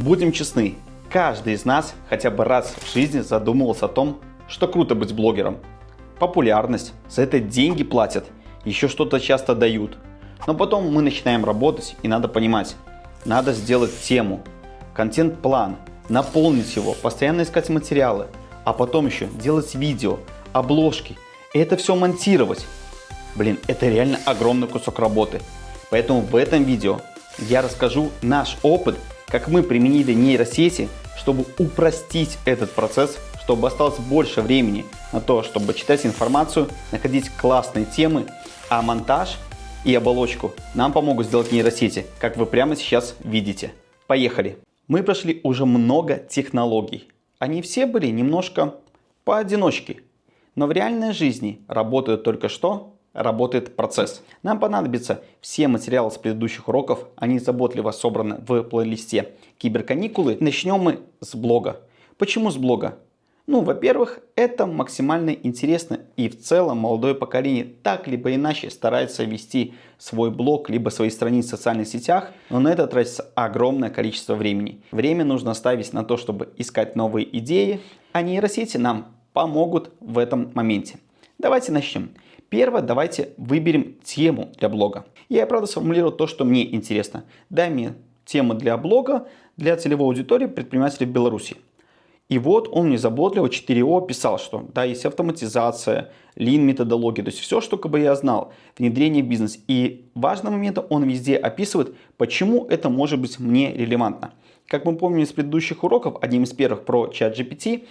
Будем честны, каждый из нас хотя бы раз в жизни задумывался о том, что круто быть блогером. Популярность, за это деньги платят, еще что-то часто дают. Но потом мы начинаем работать, и надо понимать, надо сделать тему, контент-план, наполнить его, постоянно искать материалы, а потом еще делать видео, обложки, и это все монтировать. Блин, это реально огромный кусок работы. Поэтому в этом видео я расскажу наш опыт, как мы применили нейросети, чтобы упростить этот процесс, чтобы осталось больше времени на то, чтобы читать информацию, находить классные темы, а монтаж и оболочку нам помогут сделать нейросети, как вы прямо сейчас видите. Поехали! Мы прошли уже много технологий. Они все были немножко поодиночке, но в реальной жизни работают только что. Работает процесс. Нам понадобятся все материалы с предыдущих уроков, они заботливо собраны в плейлисте Киберканикулы. Начнем мы с блога. Почему с блога? Ну, во-первых, это максимально интересно, и в целом молодое поколение так либо иначе старается вести свой блог, либо свои страницы в социальных сетях, но на это тратится огромное количество времени. Время нужно ставить на то, чтобы искать новые идеи, а нейросети нам помогут в этом моменте. Давайте начнем. Первое, давайте выберем тему для блога. Я, правда, сформулировал то, что мне интересно. Дай мне тему для блога для целевой аудитории предпринимателей в Беларуси. И вот он мне заботливо 4О писал, что да, есть автоматизация, лин-методология, то есть все, что как бы я знал, внедрение в бизнес. И важным моментом он везде описывает, почему это может быть мне релевантно. Как мы помним из предыдущих уроков, одним из первых про ChatGPT,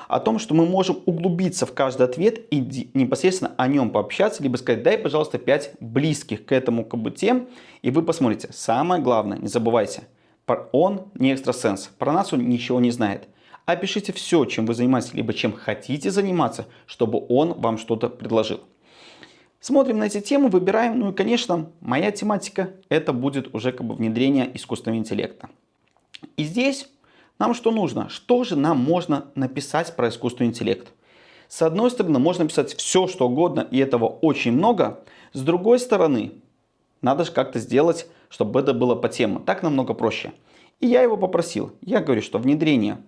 о том, что мы можем углубиться в каждый ответ и непосредственно о нем пообщаться, либо сказать, дай, пожалуйста, 5 близких к этому как бы тем, и вы посмотрите. Самое главное, не забывайте, он не экстрасенс, про нас он ничего не знает. Опишите все, чем вы занимаетесь, либо чем хотите заниматься, чтобы он вам что-то предложил. Смотрим на эти темы, выбираем, ну и, конечно, моя тематика, это будет уже как бы внедрение искусственного интеллекта. И здесь нам что нужно? Что же нам можно написать про искусственный интеллект? С одной стороны, можно написать все, что угодно, и этого очень много. С другой стороны, надо же как-то сделать, чтобы это было по теме. Так намного проще. И я его попросил. Я говорю, что внедрение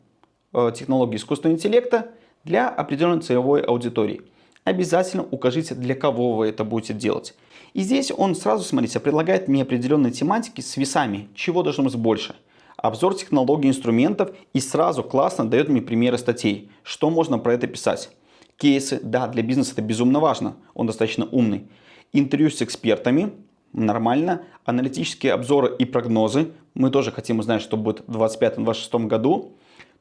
технологии искусственного интеллекта для определенной целевой аудитории. Обязательно укажите, для кого вы это будете делать. И здесь он сразу, смотрите, предлагает мне определенные тематики с весами. Чего должно быть больше? Обзор технологий, инструментов, и сразу классно дает мне примеры статей, что можно про это писать. Кейсы, да, для бизнеса это безумно важно, он достаточно умный. Интервью с экспертами, нормально. Аналитические обзоры и прогнозы, мы тоже хотим узнать, что будет в 2025-2026 году.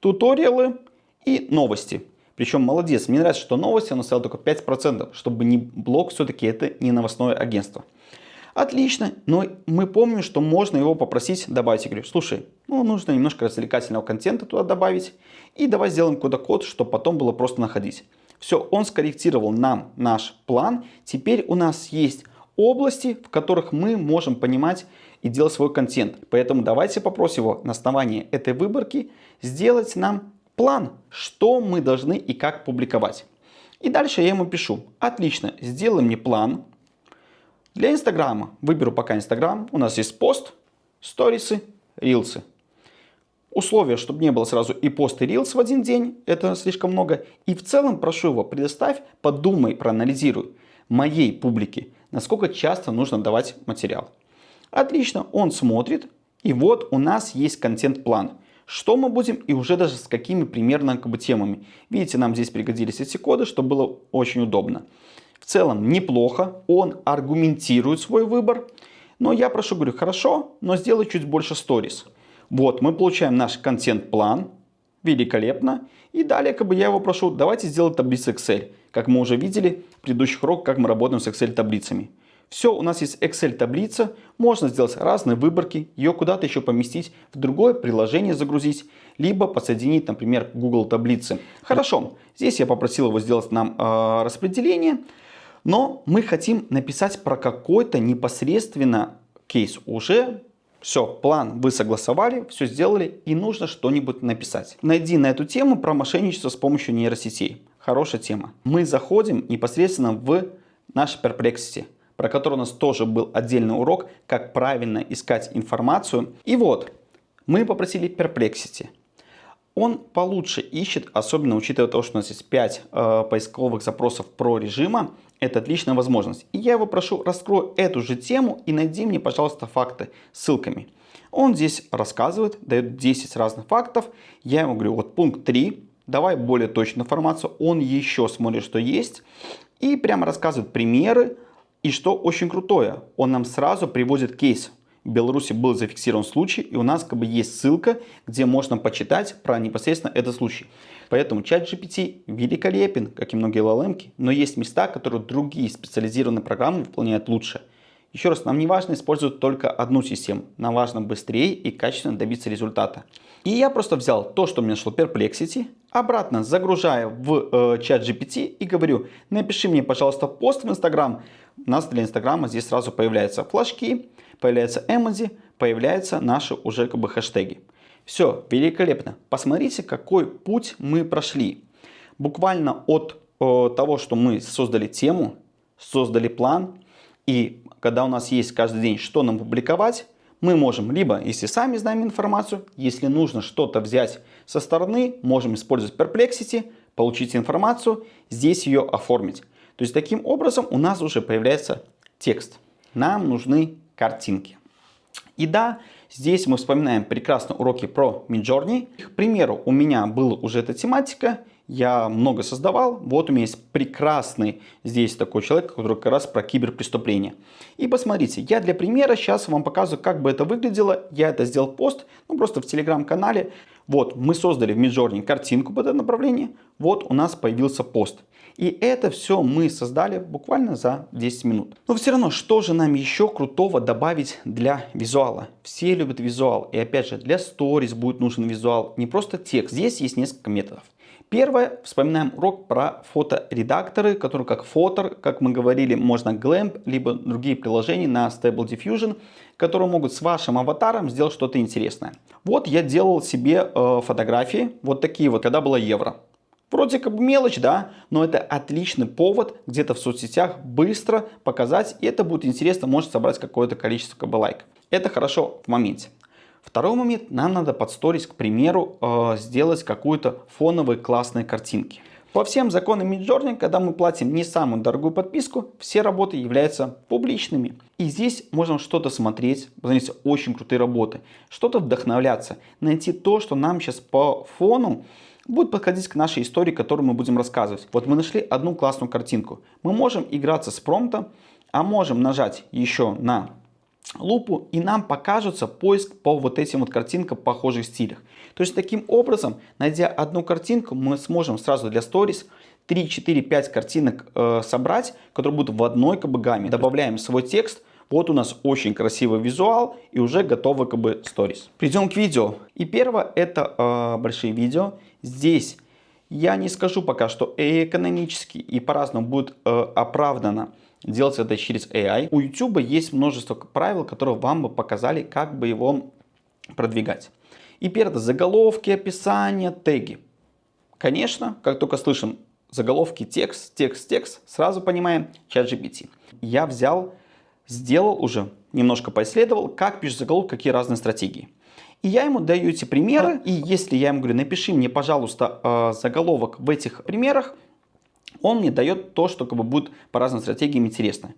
Туториалы и новости. Причем молодец, мне нравится, что новости он оставил только 5%, чтобы не блог, все-таки это не новостное агентство. Отлично, но мы помним, что можно его попросить добавить. Я говорю, слушай, ну нужно немножко развлекательного контента туда добавить. И давай сделаем какой-то код, чтобы потом было просто находить. Все, он скорректировал нам наш план. Теперь у нас есть области, в которых мы можем понимать и делать свой контент. Поэтому давайте попросим его на основании этой выборки сделать нам план, что мы должны и как публиковать. И дальше я ему пишу, отлично, сделай мне план. Для Инстаграма выберу пока Инстаграм. У нас есть пост, сторисы, рилсы. Условия, чтобы не было сразу и пост, и рилс в один день. Это слишком много. И в целом прошу его, предоставь, подумай, проанализируй моей публике, насколько часто нужно давать материал. Отлично, он смотрит. И вот у нас есть контент-план. Что мы будем и уже даже с какими примерно как бы темами. Видите, нам здесь пригодились эти коды, что было очень удобно. В целом неплохо, он аргументирует свой выбор, но я прошу, говорю, хорошо, но сделай чуть больше сторис. Вот, мы получаем наш контент-план, великолепно, и далее как бы я его прошу, давайте сделать таблицу Excel, как мы уже видели в предыдущих уроках, как мы работаем с Excel таблицами. Все, у нас есть Excel таблица, можно сделать разные выборки, ее куда-то еще поместить, в другое приложение загрузить, либо подсоединить, например, к Google таблицы. Хорошо, здесь я попросил его сделать нам распределение. Но мы хотим написать про какой-то непосредственно кейс. Уже все, план вы согласовали, все сделали и нужно что-нибудь написать. Найди на эту тему про мошенничество с помощью нейросетей. Хорошая тема. Мы заходим непосредственно в наш Perplexity, про который у нас тоже был отдельный урок, как правильно искать информацию. И вот, Мы попросили Perplexity. Он получше ищет, особенно учитывая то, что у нас есть 5 поисковых запросов про режима. Это отличная возможность. И я его прошу, раскрой эту же тему и найди мне, пожалуйста, факты с ссылками. Он здесь рассказывает, дает 10 разных фактов. Я ему говорю, вот пункт 3, давай более точную информацию. Он еще смотрит, что есть. И прямо рассказывает примеры. И что очень крутое, он нам сразу приводит кейс. В Беларуси был зафиксирован случай, и у нас как бы есть ссылка, где можно почитать про непосредственно этот случай. Поэтому ChatGPT великолепен, как и многие LLM, но есть места, которые другие специализированные программы выполняют лучше. Еще раз, нам не важно использовать только одну систему, нам важно быстрее и качественно добиться результата. И я просто взял то, что мне нашло Perplexity, обратно загружаю в ChatGPT и говорю, напиши мне, пожалуйста, пост в Instagram. У нас для Инстаграма здесь сразу появляются флажки, появляются эмодзи, появляются наши уже как бы хэштеги. Все, великолепно. Посмотрите, какой путь мы прошли. Буквально от того, что мы создали тему, создали план, и когда у нас есть каждый день, что нам публиковать, мы можем либо, если сами знаем информацию, если нужно что-то взять со стороны, можем использовать Perplexity, получить информацию, здесь ее оформить. То есть таким образом у нас уже появляется текст. Нам нужны картинки. И да, здесь мы вспоминаем прекрасные уроки про Midjourney. К примеру, у меня была уже эта тематика, я много создавал. Вот у меня есть прекрасный здесь такой человек, который как раз про киберпреступления. И посмотрите, я для примера сейчас вам показываю, как бы это выглядело. Я это сделал пост, просто в телеграм-канале. Вот, мы создали в Midjourney картинку под это направление. Вот у нас появился пост. И это все мы создали буквально за 10 минут. Но все равно, что же нам еще крутого добавить для визуала? Все любят визуал. И опять же, для сторис будет нужен визуал, не просто текст. Здесь есть несколько методов. Первое, вспоминаем урок про фоторедакторы, которые как Photor, как мы говорили, можно Glamp, либо другие приложения на Stable Diffusion, которые могут с вашим аватаром сделать что-то интересное. Вот я делал себе фотографии, вот такие вот, когда было евро. Вроде как бы мелочь, да, но это отличный повод где-то в соцсетях быстро показать, и это будет интересно, может собрать какое-то количество как бы лайков. Это хорошо в моменте. Второй момент, нам надо под сторис, к примеру, сделать какую-то фоновые классные картинки. По всем законам Midjourney, когда мы платим не самую дорогую подписку, все работы являются публичными. И здесь можно что-то смотреть, посмотрите, очень крутые работы, что-то вдохновляться, найти то, что нам сейчас по фону будет подходить к нашей истории, которую мы будем рассказывать. Вот мы нашли одну классную картинку. Мы можем играться с промптом, а можем нажать еще на лупу, и нам покажется поиск по вот этим вот картинкам в похожих стилях. То есть таким образом, найдя одну картинку, мы сможем сразу для сторис 3, 4, 5 картинок собрать, которые будут в одной как бы гамме. Добавляем свой текст. Вот у нас очень красивый визуал и уже готовы как бы сторис. Перейдем к видео. И первое это большие видео. Здесь я не скажу пока, что и экономически и по-разному будет оправдано делать это через AI. У YouTube есть множество правил, которые вам бы показали, как бы его продвигать. И первое, заголовки, описание, теги. Конечно, как только слышим заголовки, текст, сразу понимаем ChatGPT. Я сделал уже, немножко поисследовал, как пишет заголовок, какие разные стратегии. И я ему даю эти примеры, и если я ему говорю, напиши мне, пожалуйста, заголовок в этих примерах, он мне дает то, что как бы будет по разным стратегиям интересно.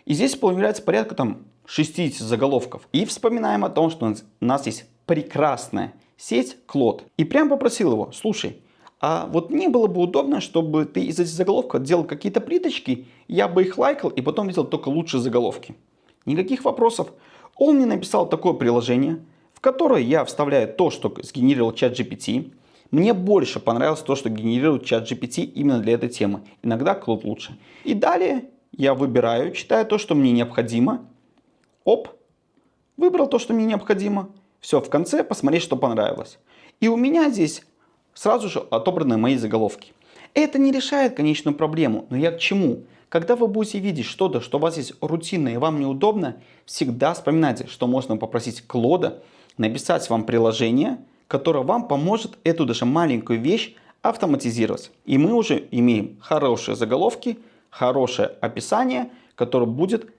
И здесь появляется порядка там 60 заголовков. И вспоминаем о том, что у нас есть прекрасная сеть Claude. И прям попросил его, слушай, а вот мне было бы удобно, чтобы ты из этих заголовков делал какие-то плиточки, я бы их лайкал и потом видел только лучшие заголовки. Никаких вопросов. Он мне написал такое приложение, в которое я вставляю то, что сгенерировал ChatGPT. Мне больше понравилось то, что генерирует ChatGPT именно для этой темы. Иногда Claude лучше. И далее я выбираю, читаю то, что мне необходимо. Оп, выбрал то, что мне необходимо. Все, в конце посмотреть, что понравилось. И у меня здесь сразу же отобраны мои заголовки. Это не решает конечную проблему, но я к чему? Когда вы будете видеть что-то, что у вас есть рутинно и вам неудобно, всегда вспоминайте, что можно попросить Клода написать вам приложение, которое вам поможет эту даже маленькую вещь автоматизировать. И мы уже имеем хорошие заголовки, хорошее описание, которое будет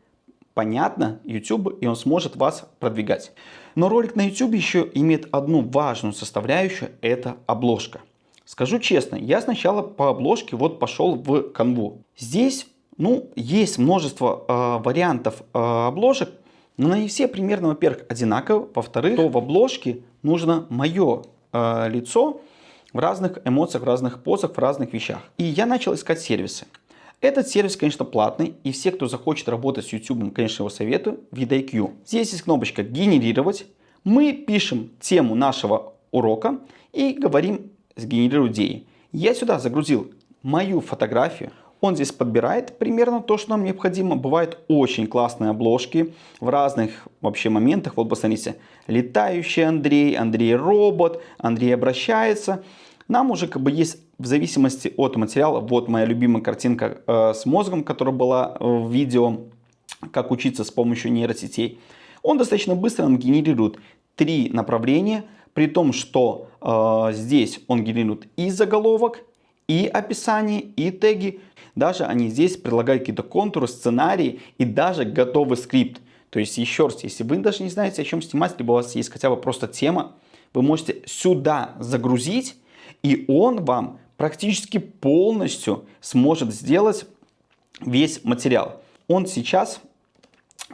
понятно YouTube, и он сможет вас продвигать. Но ролик на YouTube еще имеет одну важную составляющую, это обложка. Скажу честно, я сначала по обложке вот пошел в канву. Здесь, есть множество вариантов обложек, но они все примерно, во-первых, одинаковы, во-вторых, то в обложке нужно мое лицо в разных эмоциях, в разных позах, в разных вещах. И я начал искать сервисы. Этот сервис, конечно, платный, и все, кто захочет работать с YouTube, конечно, его советую, VidIQ. Здесь есть кнопочка «Генерировать». Мы пишем тему нашего урока и говорим «Сгенерируй идеи». Я сюда загрузил мою фотографию. Он здесь подбирает примерно то, что нам необходимо. Бывают очень классные обложки в разных вообще моментах. Вот посмотрите, летающий Андрей, Андрей робот, Андрей обращается. Нам уже есть в зависимости от материала. Вот моя любимая картинка с мозгом, которая была в видео «Как учиться с помощью нейросетей». Он достаточно быстро нам генерирует 3 направления, при том, что здесь он генерирует и заголовок, и описание, и теги. Даже они здесь предлагают какие-то контуры, сценарии и даже готовый скрипт. То есть, еще раз, если вы даже не знаете, о чем снимать, либо у вас есть хотя бы просто тема, вы можете сюда загрузить, и он вам практически полностью сможет сделать весь материал. Он сейчас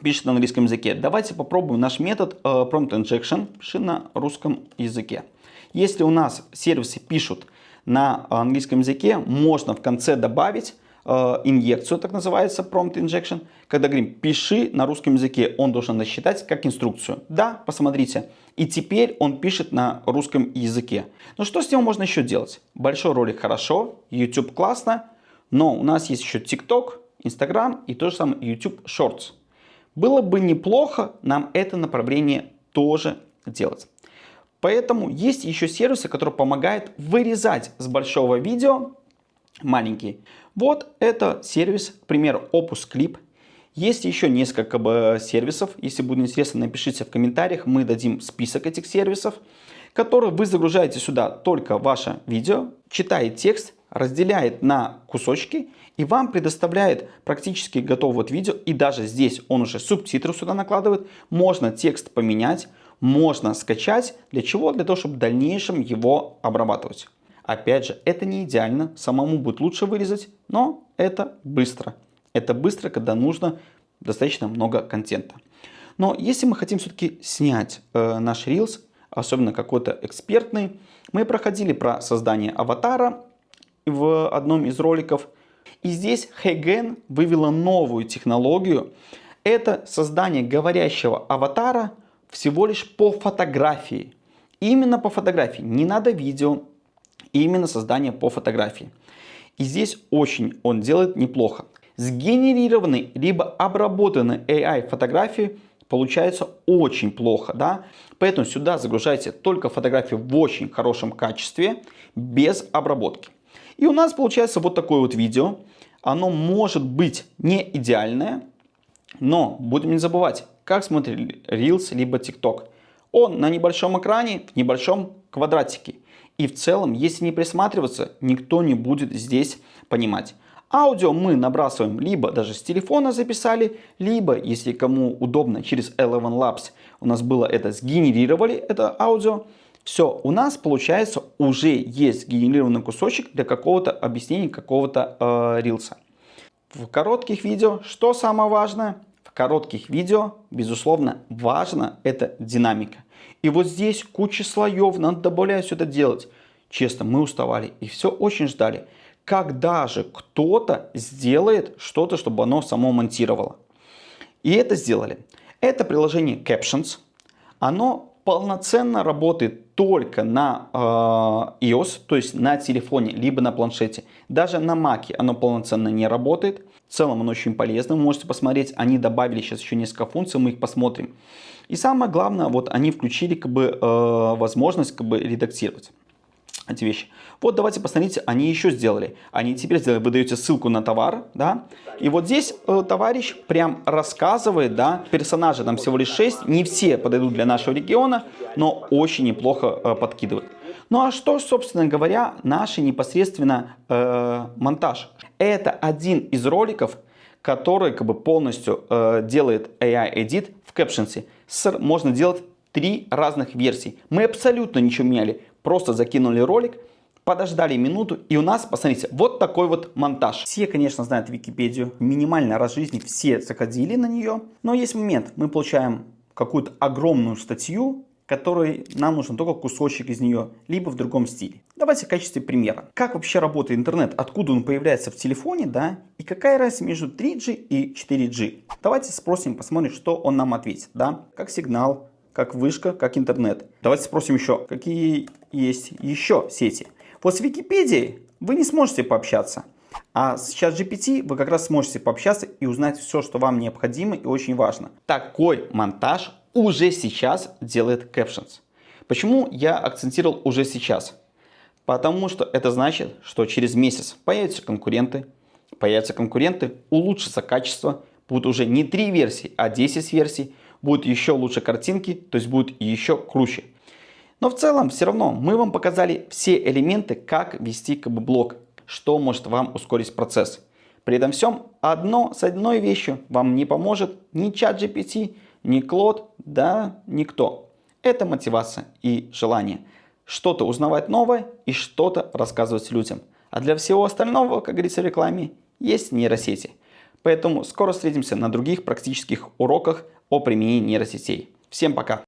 пишет на английском языке. Давайте попробуем наш метод Prompt Injection, пиши на русском языке. Если у нас сервисы пишут на английском языке, можно в конце добавить инъекцию, так называется, Prompt Injection. Когда говорим «пиши на русском языке», он должен насчитать как инструкцию. Да, посмотрите. И теперь он пишет на русском языке. Но что с ним можно еще делать? Большой ролик хорошо, YouTube классно, но у нас есть еще TikTok, Instagram и то же самое YouTube Shorts. Было бы неплохо нам это направление тоже делать. Поэтому есть еще сервисы, которые помогают вырезать с большого видео маленькие. Вот это сервис, к примеру, Opus Clip. Есть еще несколько сервисов. Если будет интересно, напишите в комментариях. Мы дадим список этих сервисов, которые вы загружаете сюда только ваше видео, читает текст, разделяет на кусочки и вам предоставляет практически готовое вот видео. И даже здесь он уже субтитры сюда накладывает. Можно текст поменять, можно скачать. Для чего? Для того, чтобы в дальнейшем его обрабатывать. Опять же, это не идеально, самому будет лучше вырезать, но это быстро. Это быстро, когда нужно достаточно много контента. Но если мы хотим все-таки снять наш Reels, особенно какой-то экспертный, мы проходили про создание аватара в одном из роликов. И здесь HeyGen вывела новую технологию. Это создание говорящего аватара всего лишь по фотографии. Именно по фотографии, не надо видео. Именно создание по фотографии. И здесь очень он делает неплохо. Сгенерированные либо обработанные AI фотографии получается очень плохо. Да? Поэтому сюда загружайте только фотографии в очень хорошем качестве, без обработки. И у нас получается вот такое вот видео. Оно может быть не идеальное, но будем не забывать, как смотрели Reels либо TikTok. Он на небольшом экране, в небольшом квадратике. И в целом, если не присматриваться, никто не будет здесь понимать. Аудио мы набрасываем либо даже с телефона записали, либо, если кому удобно, через Eleven Labs у нас было это, сгенерировали это аудио. Все, у нас получается уже есть сгенерированный кусочек для какого-то объяснения, какого-то рилса. В коротких видео, что самое важное? В коротких видео, безусловно, важно это динамика. И вот здесь куча слоев, надо добавлять все это делать. Честно, мы уставали и все очень ждали. Когда же кто-то сделает что-то, чтобы оно само монтировало. И это сделали. Это приложение Captions. Оно полноценно работает только на iOS, то есть на телефоне, либо на планшете. Даже на Mac оно полноценно не работает. В целом оно очень полезно, вы можете посмотреть. Они добавили сейчас еще несколько функций, мы их посмотрим. И самое главное, вот они включили возможность редактировать эти вещи. Вот давайте посмотрите, они еще сделали. Они теперь сделали, вы даете ссылку на товар, да, и вот здесь товарищ прям рассказывает, да, персонажей там всего лишь 6, не все подойдут для нашего региона, но очень неплохо подкидывает. Ну а что, собственно говоря, наш непосредственно монтаж? Это один из роликов, который полностью делает AI Edit в Captions. Можно делать 3 разных версии. Мы абсолютно ничего не меняли. Просто закинули ролик, подождали минуту, и у нас, посмотрите, вот такой вот монтаж. Все, конечно, знают Википедию. Минимально раз в жизни все заходили на нее. Но есть момент. Мы получаем какую-то огромную статью, которой нам нужен только кусочек из нее, либо в другом стиле. Давайте в качестве примера. Как вообще работает интернет, откуда он появляется в телефоне, да, и какая разница между 3G и 4G. Давайте спросим, посмотрим, что он нам ответит, да, как сигнал, как вышка, как интернет. Давайте спросим еще, какие есть еще сети. Вот с Википедией вы не сможете пообщаться, а с ChatGPT вы как раз сможете пообщаться и узнать все, что вам необходимо и очень важно. Такой монтаж уже сейчас делает Captions. Почему я акцентировал уже сейчас? Потому что это значит, что через месяц появятся конкуренты, улучшится качество, будут уже не 3 версии, а 10 версий, будут еще лучше картинки, то есть будет еще круче. Но в целом все равно мы вам показали все элементы, как вести блог, что может вам ускорить процесс. При этом всем с одной вещью вам не поможет ни ChatGPT, ни Claude, да никто. Это мотивация и желание что-то узнавать новое и что-то рассказывать людям. А для всего остального, как говорится в рекламе, есть нейросети. Поэтому скоро встретимся на других практических уроках о применении нейросетей. Всем пока!